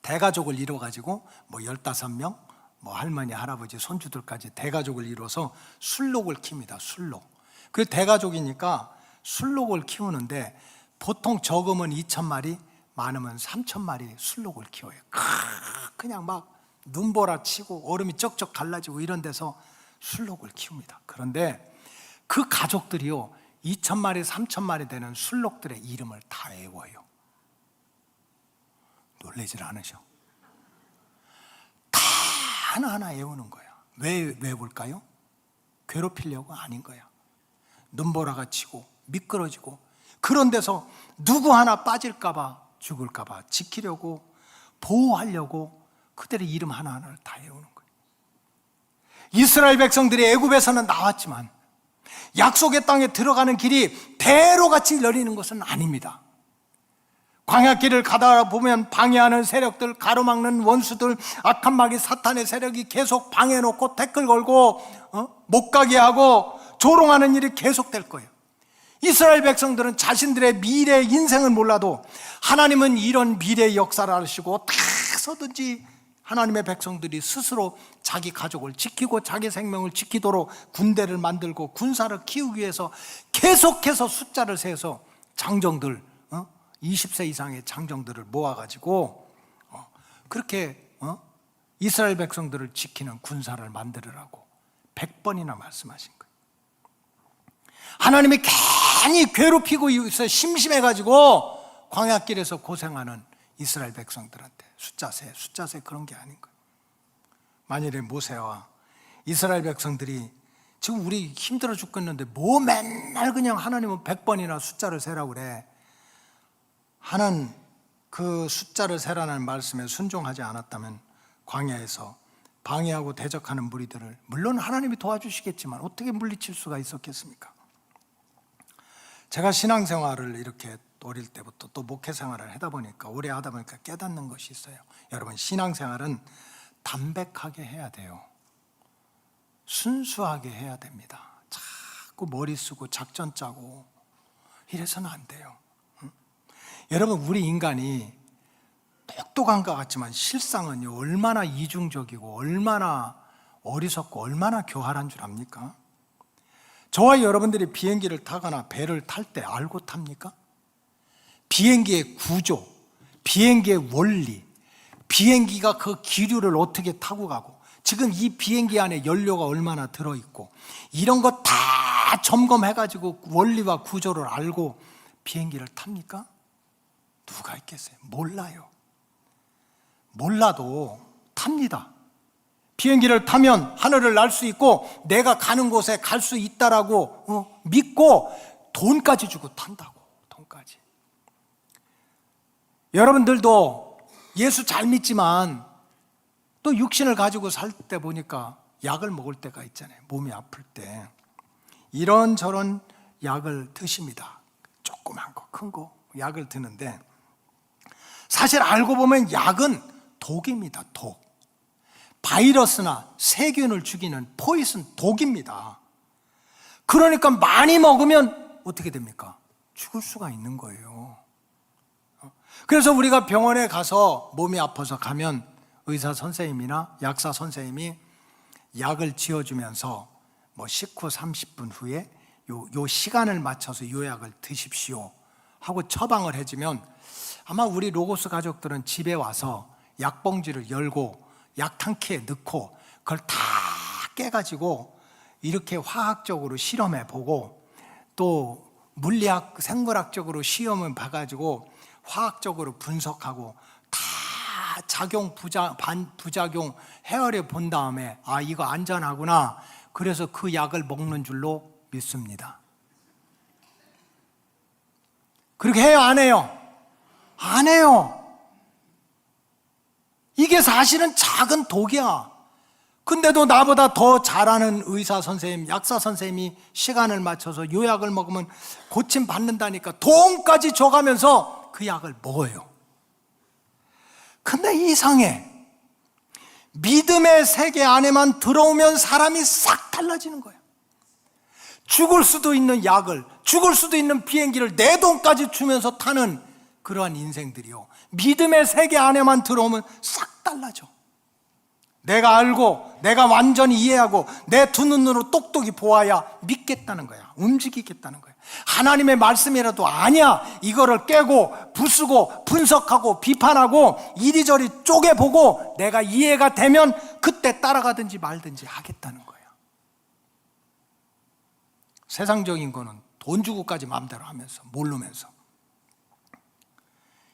대가족을 이뤄가지고 뭐 15명, 뭐 할머니, 할아버지, 손주들까지 대가족을 이뤄서 술록을 킵니다. 술록. 그 대가족이니까 술록을 키우는데 보통 적으면 2,000마리, 많으면 3,000마리 술록을 키워요. 그냥 막 눈보라 치고 얼음이 쩍쩍 갈라지고 이런 데서 술록을 키웁니다. 그런데 그 가족들이요, 2,000마리, 3,000마리 되는 술록들의 이름을 다 외워요. 놀라질 않으셔. 다 하나하나 외우는 거야. 왜 외울까요? 괴롭히려고? 아닌 거야. 눈보라가 치고 미끄러지고 그런 데서 누구 하나 빠질까봐, 죽을까봐 지키려고, 보호하려고 그들의 이름 하나하나를 다 외우는 거예요. 이스라엘 백성들이 애굽에서는 나왔지만 약속의 땅에 들어가는 길이 대로같이 열리는 것은 아닙니다. 광야길을 가다 보면 방해하는 세력들, 가로막는 원수들, 악한 마귀 사탄의 세력이 계속 방해해놓고 태클 걸고 못 가게 하고 조롱하는 일이 계속될 거예요. 이스라엘 백성들은 자신들의 미래 인생을 몰라도 하나님은 이런 미래의 역사를 아시고 다 서든지 하나님의 백성들이 스스로 자기 가족을 지키고 자기 생명을 지키도록 군대를 만들고 군사를 키우기 위해서 계속해서 숫자를 세서 장정들, 20세 이상의 장정들을 모아가지고 그렇게 이스라엘 백성들을 지키는 군사를 만들으라고 100번이나 말씀하신 거예요. 하나님이 괜히 괴롭히고 있어 심심해가지고 광야길에서 고생하는 이스라엘 백성들한테 숫자 세 그런 게 아닌 거예요. 만일에 모세와 이스라엘 백성들이 지금 우리 힘들어 죽겠는데 뭐 맨날 그냥 하나님은 100번이나 숫자를 세라고 그래. 하는 그 숫자를 세라는 말씀에 순종하지 않았다면 광야에서 방해하고 대적하는 무리들을, 물론 하나님이 도와주시겠지만 어떻게 물리칠 수가 있었겠습니까? 제가 신앙생활을 이렇게 어릴 때부터 또 목회생활을 하다 보니까, 오래 하다 보니까 깨닫는 것이 있어요. 여러분, 신앙생활은 담백하게 해야 돼요. 순수하게 해야 됩니다. 자꾸 머리 쓰고 작전 짜고 이래서는 안 돼요. 여러분, 우리 인간이 똑똑한 것 같지만 실상은요, 얼마나 이중적이고 얼마나 어리석고 얼마나 교활한 줄 압니까? 저와 여러분들이 비행기를 타거나 배를 탈 때 알고 탑니까? 비행기의 구조, 비행기의 원리, 비행기가 그 기류를 어떻게 타고 가고, 지금 이 비행기 안에 연료가 얼마나 들어있고, 이런 거 다 점검해가지고 원리와 구조를 알고 비행기를 탑니까? 누가 있겠어요? 몰라요. 몰라도 탑니다. 비행기를 타면 하늘을 날 수 있고 내가 가는 곳에 갈 수 있다라고 믿고 돈까지 주고 탄다고. 돈까지. 여러분들도 예수 잘 믿지만 또 육신을 가지고 살 때 보니까 약을 먹을 때가 있잖아요. 몸이 아플 때 이런저런 약을 드십니다. 조그만 거, 큰 거 약을 드는데, 사실 알고 보면 약은 독입니다. 독. 바이러스나 세균을 죽이는 포이즌, 독입니다. 그러니까 많이 먹으면 어떻게 됩니까? 죽을 수가 있는 거예요. 그래서 우리가 병원에 가서 몸이 아파서 가면 의사 선생님이나 약사 선생님이 약을 지어주면서 뭐 식후 30분 후에 요 시간을 맞춰서 요 약을 드십시오 하고 처방을 해주면, 아마 우리 로고스 가족들은 집에 와서 약봉지를 열고 약탕키에 넣고 그걸 다 깨가지고 이렇게 화학적으로 실험해 보고 또 물리학, 생물학적으로 시험을 봐가지고 화학적으로 분석하고 다 작용, 부작용 헤아려 본 다음에 아, 이거 안전하구나. 그래서 그 약을 먹는 줄로 믿습니다. 그렇게 해요, 안 해요? 안 해요. 이게 사실은 작은 독이야. 근데도 나보다 더 잘하는 의사 선생님, 약사 선생님이 시간을 맞춰서 요 약을 먹으면 고침 받는다니까 돈까지 줘가면서 그 약을 먹어요. 근데 이상해. 믿음의 세계 안에만 들어오면 사람이 싹 달라지는 거야. 죽을 수도 있는 약을, 죽을 수도 있는 비행기를 내 돈까지 주면서 타는 그러한 인생들이요, 믿음의 세계 안에만 들어오면 싹 달라져. 내가 알고 내가 완전히 이해하고 내 두 눈으로 똑똑히 보아야 믿겠다는 거야. 움직이겠다는 거야. 하나님의 말씀이라도 아니야, 이거를 깨고 부수고 분석하고 비판하고 이리저리 쪼개보고 내가 이해가 되면 그때 따라가든지 말든지 하겠다는 거야. 세상적인 거는 돈 주고까지 마음대로 하면서 모르면서,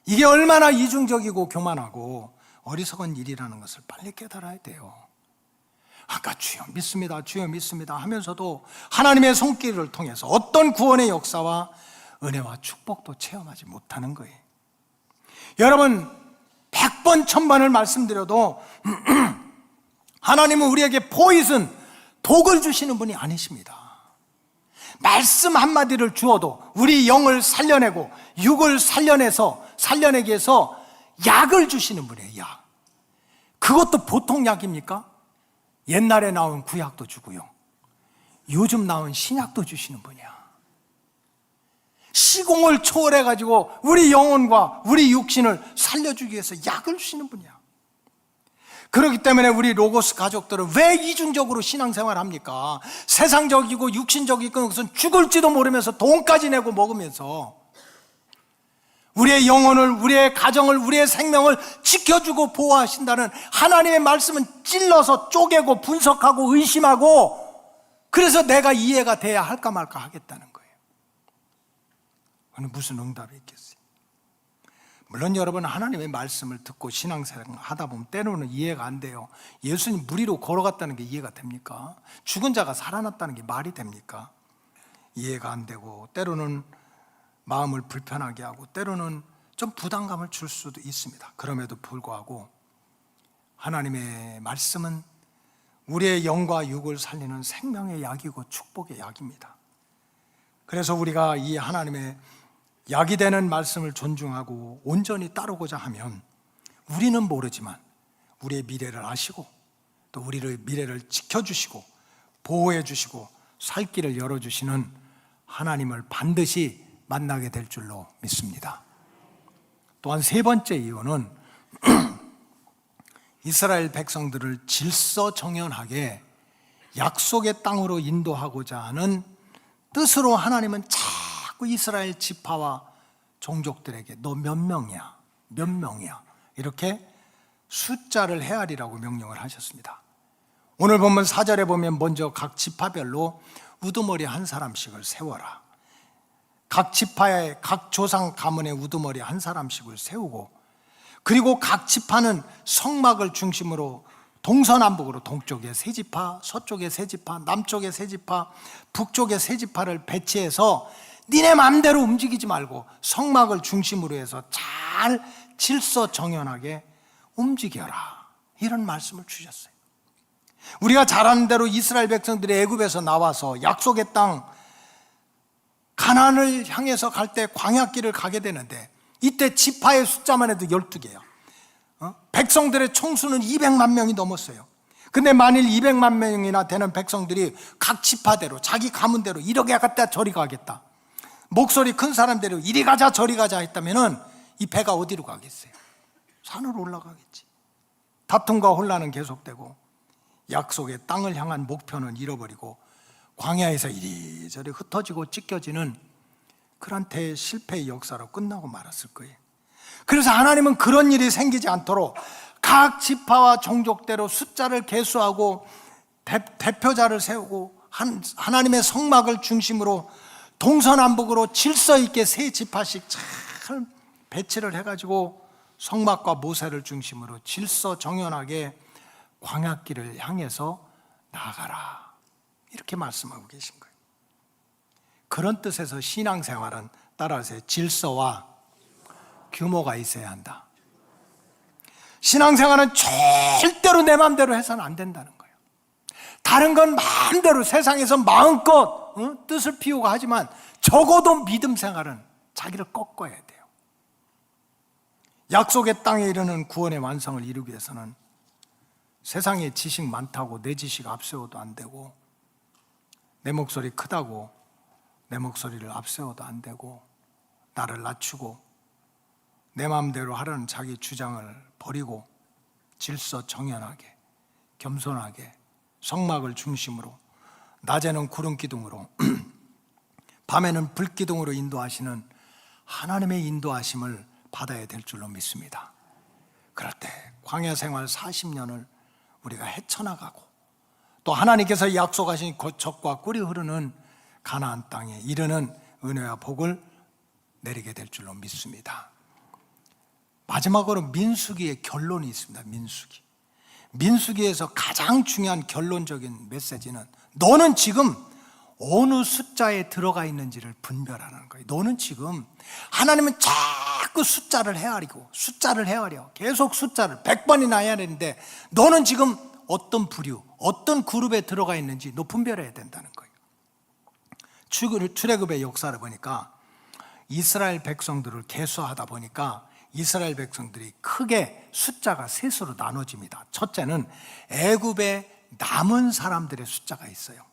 이게 얼마나 이중적이고 교만하고 어리석은 일이라는 것을 빨리 깨달아야 돼요. 아까 주여 믿습니다, 주여 믿습니다 하면서도 하나님의 손길을 통해서 어떤 구원의 역사와 은혜와 축복도 체험하지 못하는 거예요. 여러분, 100번 1000번을 말씀드려도 하나님은 우리에게 포이즌, 독을 주시는 분이 아니십니다. 말씀 한마디를 주어도 우리 영을 살려내고 육을 살려내기 위해서 약을 주시는 분이에요. 약. 그것도 보통 약입니까? 옛날에 나온 구약도 주고요, 요즘 나온 신약도 주시는 분이야. 시공을 초월해가지고 우리 영혼과 우리 육신을 살려주기 위해서 약을 주시는 분이야. 그렇기 때문에 우리 로고스 가족들은 왜 이중적으로 신앙생활을 합니까? 세상적이고 육신적이고 그것은 죽을지도 모르면서 돈까지 내고 먹으면서 우리의 영혼을, 우리의 가정을, 우리의 생명을 지켜주고 보호하신다는 하나님의 말씀은 찔러서 쪼개고 분석하고 의심하고, 그래서 내가 이해가 돼야 할까 말까 하겠다는 거예요. 무슨 응답이 있겠어요? 물론 여러분, 하나님의 말씀을 듣고 신앙생활을 하다 보면 때로는 이해가 안 돼요. 예수님 물 위로 걸어갔다는 게 이해가 됩니까? 죽은 자가 살아났다는 게 말이 됩니까? 이해가 안 되고, 때로는 마음을 불편하게 하고, 때로는 좀 부담감을 줄 수도 있습니다. 그럼에도 불구하고 하나님의 말씀은 우리의 영과 육을 살리는 생명의 약이고 축복의 약입니다. 그래서 우리가 이 하나님의 약이 되는 말씀을 존중하고 온전히 따르고자 하면, 우리는 모르지만 우리의 미래를 아시고 또 우리의 미래를 지켜주시고 보호해 주시고 살 길을 열어주시는 하나님을 반드시 만나게 될 줄로 믿습니다. 또한 세 번째 이유는 이스라엘 백성들을 질서정연하게 약속의 땅으로 인도하고자 하는 뜻으로 하나님은 자꾸 이스라엘 지파와 종족들에게 너 몇 명이야? 몇 명이야? 이렇게 숫자를 헤아리라고 명령을 하셨습니다. 오늘 본문 4절에 보면 먼저 각 지파별로 우두머리 한 사람씩을 세워라. 각 지파의 각 조상 가문의 우두머리 한 사람씩을 세우고, 그리고 각 지파는 성막을 중심으로 동서남북으로 동쪽에 세 지파, 서쪽에 세 지파, 남쪽에 세 지파, 북쪽에 세 지파를 배치해서 니네 마음대로 움직이지 말고 성막을 중심으로 해서 잘 질서정연하게 움직여라, 이런 말씀을 주셨어요. 우리가 잘 아는 대로 이스라엘 백성들이 애굽에서 나와서 약속의 땅 가나안을 향해서 갈 때 광야길을 가게 되는데, 이때 지파의 숫자만 해도 12개예요. 백성들의 총수는 200만 명이 넘었어요. 근데 만일 200만 명이나 되는 백성들이 각 지파대로 자기 가문대로 이렇게 가겠다 저리 가겠다, 목소리 큰 사람대로 이리 가자 저리 가자 했다면은 이 배가 어디로 가겠어요? 산으로 올라가겠지. 다툼과 혼란은 계속되고 약속의 땅을 향한 목표는 잃어버리고 광야에서 이리저리 흩어지고 찢겨지는 그런 대실패의 역사로 끝나고 말았을 거예요. 그래서 하나님은 그런 일이 생기지 않도록 각 지파와 종족대로 숫자를 계수하고 대표자를 세우고 하나님의 성막을 중심으로 동서남북으로 질서 있게 세 지파씩 잘 배치를 해가지고 성막과 모세를 중심으로 질서정연하게 광야길을 향해서 나아가라, 이렇게 말씀하고 계신 거예요. 그런 뜻에서 신앙생활은 따라하세요. 질서와 규모가 있어야 한다. 신앙생활은 절대로 내 마음대로 해서는 안 된다는 거예요. 다른 건 마음대로 세상에서 마음껏 뜻을 피우고 하지만 적어도 믿음 생활은 자기를 꺾어야 돼요. 약속의 땅에 이르는 구원의 완성을 이루기 위해서는 세상에 지식 많다고 내 지식 앞세워도 안 되고, 내 목소리 크다고 내 목소리를 앞세워도 안 되고, 나를 낮추고 내 마음대로 하려는 자기 주장을 버리고 질서 정연하게 겸손하게 성막을 중심으로, 낮에는 구름 기둥으로 밤에는 불 기둥으로 인도하시는 하나님의 인도하심을 받아야 될 줄로 믿습니다. 그럴 때 광야 생활 40년을 우리가 헤쳐나가고, 또 하나님께서 약속하신 젖과 꿀이 흐르는 가나안 땅에 이르는 은혜와 복을 내리게 될 줄로 믿습니다. 마지막으로 민수기의 결론이 있습니다. 민수기에서 가장 중요한 결론적인 메시지는, 너는 지금 어느 숫자에 들어가 있는지를 분별하는 거예요. 너는 지금, 하나님은 자꾸 숫자를 헤아려 계속 숫자를 100번이나 해야 되는데, 너는 지금 어떤 부류, 어떤 그룹에 들어가 있는지 너 분별해야 된다는 거예요. 출애굽의 역사를 보니까 이스라엘 백성들을 계수하다 보니까 이스라엘 백성들이 크게 숫자가 셋으로 나눠집니다. 첫째는 애굽에 남은 사람들의 숫자가 있어요.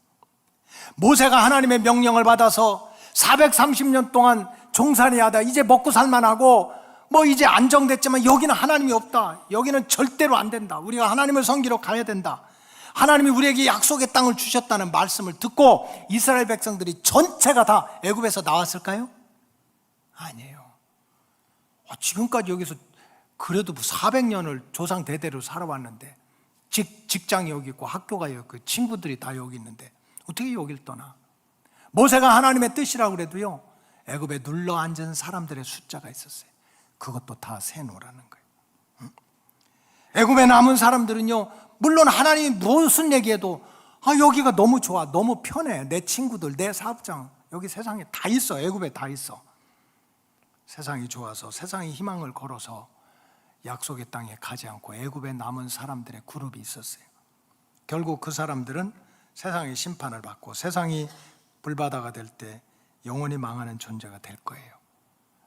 모세가 하나님의 명령을 받아서 430년 동안 종살이 하다 이제 먹고 살만하고 이제 안정됐지만 여기는 하나님이 없다, 여기는 절대로 안 된다, 우리가 하나님을 섬기러 가야 된다, 하나님이 우리에게 약속의 땅을 주셨다는 말씀을 듣고 이스라엘 백성들이 전체가 다 애굽에서 나왔을까요? 아니에요. 지금까지 여기서 그래도 400년을 조상 대대로 살아왔는데, 직장이 여기 있고 학교가 여기 있고 친구들이 다 여기 있는데 어떻게 여길 떠나? 모세가 하나님의 뜻이라고 그래도요, 애굽에 눌러 앉은 사람들의 숫자가 있었어요. 그것도 다 세놓으라는 거예요. 애굽에 남은 사람들은요, 물론 하나님이 무슨 얘기해도 여기가 너무 좋아, 너무 편해, 내 친구들, 내 사업장 여기 세상에 다 있어, 애굽에 다 있어. 세상이 좋아서, 세상이 희망을 걸어서 약속의 땅에 가지 않고 애굽에 남은 사람들의 그룹이 있었어요. 결국 그 사람들은 세상의 심판을 받고 세상이 불바다가 될 때 영원히 망하는 존재가 될 거예요.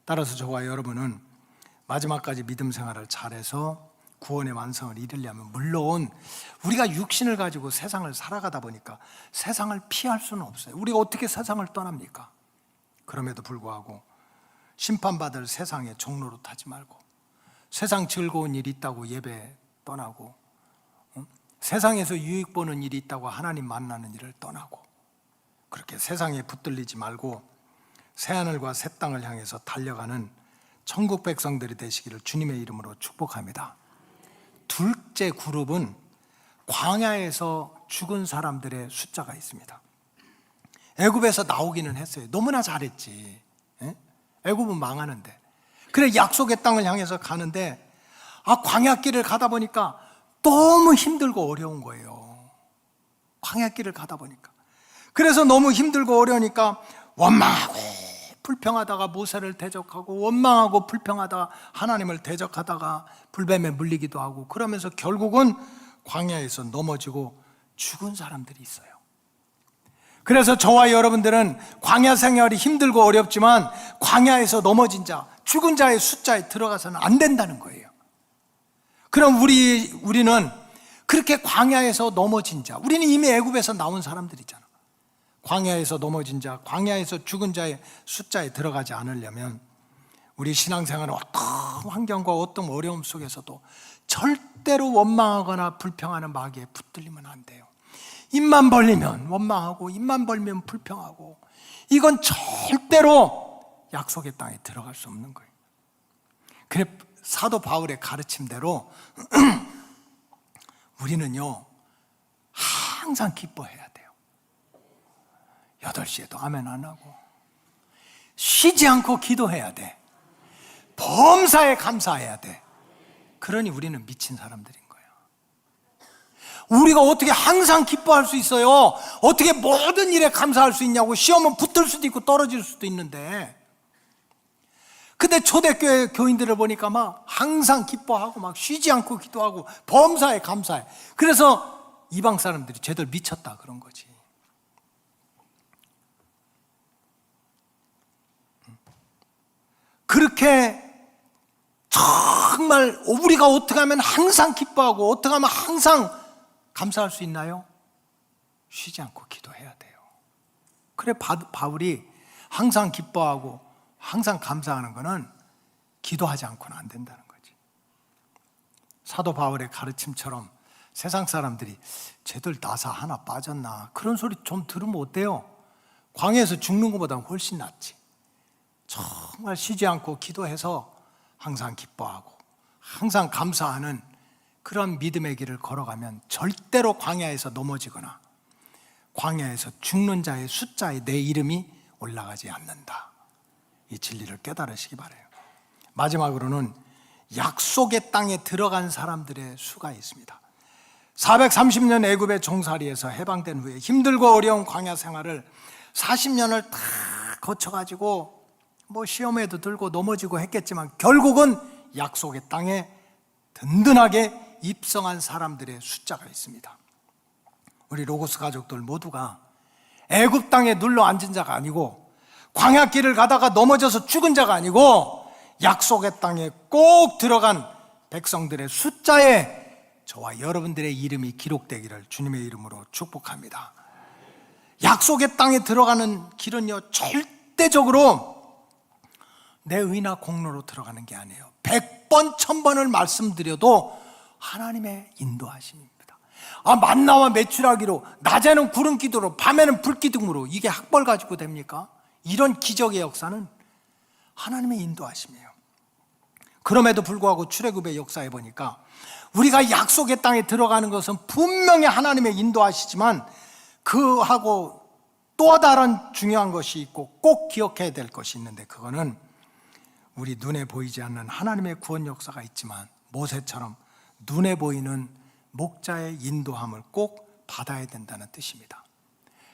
따라서 저와 여러분은 마지막까지 믿음 생활을 잘해서 구원의 완성을 이루려면, 물론 우리가 육신을 가지고 세상을 살아가다 보니까 세상을 피할 수는 없어요. 우리가 어떻게 세상을 떠납니까? 그럼에도 불구하고 심판받을 세상의 종로로 타지 말고, 세상 즐거운 일이 있다고 예배 떠나고, 세상에서 유익 보는 일이 있다고 하나님 만나는 일을 떠나고, 그렇게 세상에 붙들리지 말고 새하늘과 새 땅을 향해서 달려가는 천국 백성들이 되시기를 주님의 이름으로 축복합니다. 둘째 그룹은 광야에서 죽은 사람들의 숫자가 있습니다. 애굽에서 나오기는 했어요. 너무나 잘했지. 애굽은 망하는데. 그래 약속의 땅을 향해서 가는데 광야길을 가다 보니까 너무 힘들고 어려운 거예요. 광야길을 가다 보니까. 그래서 너무 힘들고 어려우니까 원망하고 불평하다가 모세를 대적하고, 원망하고 불평하다가 하나님을 대적하다가 불뱀에 물리기도 하고, 그러면서 결국은 광야에서 넘어지고 죽은 사람들이 있어요. 그래서 저와 여러분들은 광야 생활이 힘들고 어렵지만 광야에서 넘어진 자, 죽은 자의 숫자에 들어가서는 안 된다는 거예요. 그럼 우리는 그렇게 광야에서 넘어진 자, 우리는 이미 애굽에서 나온 사람들이잖아. 광야에서 넘어진 자, 광야에서 죽은 자의 숫자에 들어가지 않으려면 우리 신앙생활은 어떤 환경과 어떤 어려움 속에서도 절대로 원망하거나 불평하는 마귀에 붙들리면 안 돼요. 입만 벌리면 원망하고, 입만 벌리면 불평하고, 이건 절대로 약속의 땅에 들어갈 수 없는 거예요. 그래 사도 바울의 가르침대로 우리는요 항상 기뻐해야 돼요. 8시에도 아멘 안 하고, 쉬지 않고 기도해야 돼. 범사에 감사해야 돼. 그러니 우리는 미친 사람들인 거예요. 우리가 어떻게 항상 기뻐할 수 있어요? 어떻게 모든 일에 감사할 수 있냐고. 시험은 붙을 수도 있고 떨어질 수도 있는데 근데 초대교회 교인들을 보니까 막 항상 기뻐하고 막 쉬지 않고 기도하고 범사에 감사해. 그래서 이방 사람들이 쟤들 미쳤다 그런 거지. 그렇게 정말 우리가 어떻게 하면 항상 기뻐하고 어떻게 하면 항상 감사할 수 있나요? 쉬지 않고 기도해야 돼요. 그래 바울이 항상 기뻐하고 항상 감사하는 것은 기도하지 않고는 안 된다는 거지. 사도 바울의 가르침처럼 세상 사람들이 쟤들 나사 하나 빠졌나 그런 소리 좀 들으면 어때요? 광야에서 죽는 것보다 훨씬 낫지. 정말 쉬지 않고 기도해서 항상 기뻐하고 항상 감사하는 그런 믿음의 길을 걸어가면 절대로 광야에서 넘어지거나 광야에서 죽는 자의 숫자에 내 이름이 올라가지 않는다. 이 진리를 깨달으시기 바라요. 마지막으로는 약속의 땅에 들어간 사람들의 수가 있습니다. 430년 애굽의 종살이에서 해방된 후에 힘들고 어려운 광야 생활을 40년을 다 거쳐가지고 뭐 시험에도 들고 넘어지고 했겠지만 결국은 약속의 땅에 든든하게 입성한 사람들의 숫자가 있습니다. 우리 로고스 가족들 모두가 애굽 땅에 눌러 앉은 자가 아니고 광야길을 가다가 넘어져서 죽은 자가 아니고 약속의 땅에 꼭 들어간 백성들의 숫자에 저와 여러분들의 이름이 기록되기를 주님의 이름으로 축복합니다. 약속의 땅에 들어가는 길은요 절대적으로 내 의나 공로로 들어가는 게 아니에요. 100번 1000번을 말씀드려도 하나님의 인도하심입니다. 만나와 매출하기로 낮에는 구름 기둥으로 밤에는 불 기둥으로 이게 학벌 가지고 됩니까? 이런 기적의 역사는 하나님의 인도하심이에요. 그럼에도 불구하고 출애굽의 역사에 보니까 우리가 약속의 땅에 들어가는 것은 분명히 하나님의 인도하시지만 그하고 또 다른 중요한 것이 있고 꼭 기억해야 될 것이 있는데 그거는 우리 눈에 보이지 않는 하나님의 구원 역사가 있지만 모세처럼 눈에 보이는 목자의 인도함을 꼭 받아야 된다는 뜻입니다.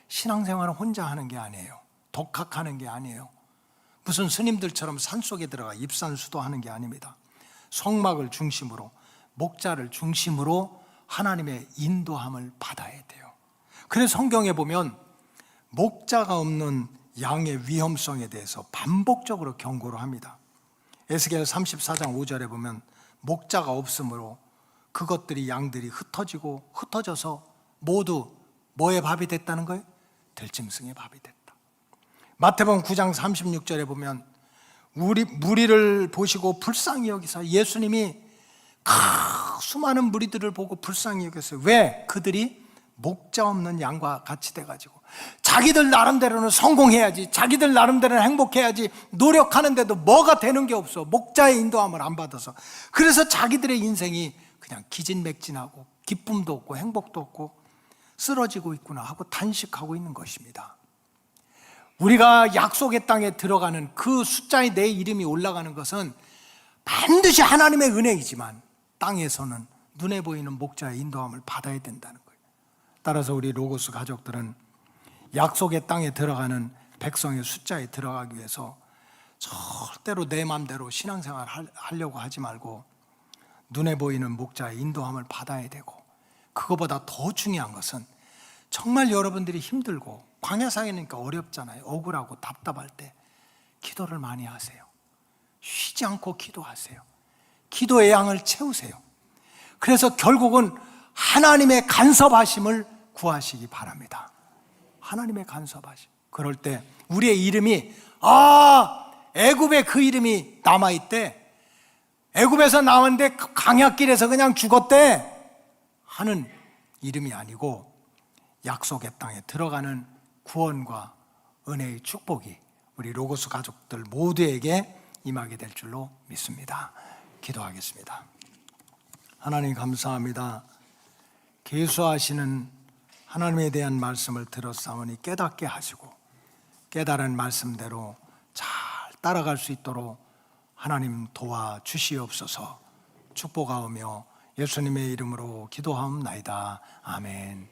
신앙생활은 혼자 하는 게 아니에요. 독학하는 게 아니에요. 무슨 스님들처럼 산속에 들어가 입산수도하는 게 아닙니다. 성막을 중심으로 목자를 중심으로 하나님의 인도함을 받아야 돼요. 그래서 성경에 보면 목자가 없는 양의 위험성에 대해서 반복적으로 경고를 합니다. 에스겔 34장 5절에 보면 목자가 없으므로 그것들이 양들이 흩어져서 모두 뭐의 밥이 됐다는 거예요? 들짐승의 밥이 됐다. 마태복음 9장 36절에 보면 무리를 보시고 불쌍히 여기사 예수님이 수많은 무리들을 보고 불쌍히 여겼어요. 왜? 그들이 목자 없는 양과 같이 돼가지고 자기들 나름대로는 성공해야지, 자기들 나름대로는 행복해야지 노력하는데도 뭐가 되는 게 없어. 목자의 인도함을 안 받아서. 그래서 자기들의 인생이 그냥 기진맥진하고 기쁨도 없고 행복도 없고 쓰러지고 있구나 하고 탄식하고 있는 것입니다. 우리가 약속의 땅에 들어가는 그 숫자에 내 이름이 올라가는 것은 반드시 하나님의 은혜이지만 땅에서는 눈에 보이는 목자의 인도함을 받아야 된다는 거예요. 따라서 우리 로고스 가족들은 약속의 땅에 들어가는 백성의 숫자에 들어가기 위해서 절대로 내 맘대로 신앙생활 하려고 하지 말고 눈에 보이는 목자의 인도함을 받아야 되고, 그거보다 더 중요한 것은 정말 여러분들이 힘들고 광야 사회니까 어렵잖아요. 억울하고 답답할 때 기도를 많이 하세요. 쉬지 않고 기도하세요. 기도의 양을 채우세요. 그래서 결국은 하나님의 간섭하심을 구하시기 바랍니다. 하나님의 간섭하심. 그럴 때 우리의 이름이 애굽에 그 이름이 남아있대, 애굽에서 나왔는데 강약길에서 그냥 죽었대 하는 이름이 아니고 약속의 땅에 들어가는 구원과 은혜의 축복이 우리 로고스 가족들 모두에게 임하게 될 줄로 믿습니다. 기도하겠습니다. 하나님 감사합니다. 계수하시는 하나님에 대한 말씀을 들었사오니 깨닫게 하시고 깨달은 말씀대로 잘 따라갈 수 있도록 하나님 도와주시옵소서. 축복하오며 예수님의 이름으로 기도하옵나이다. 아멘.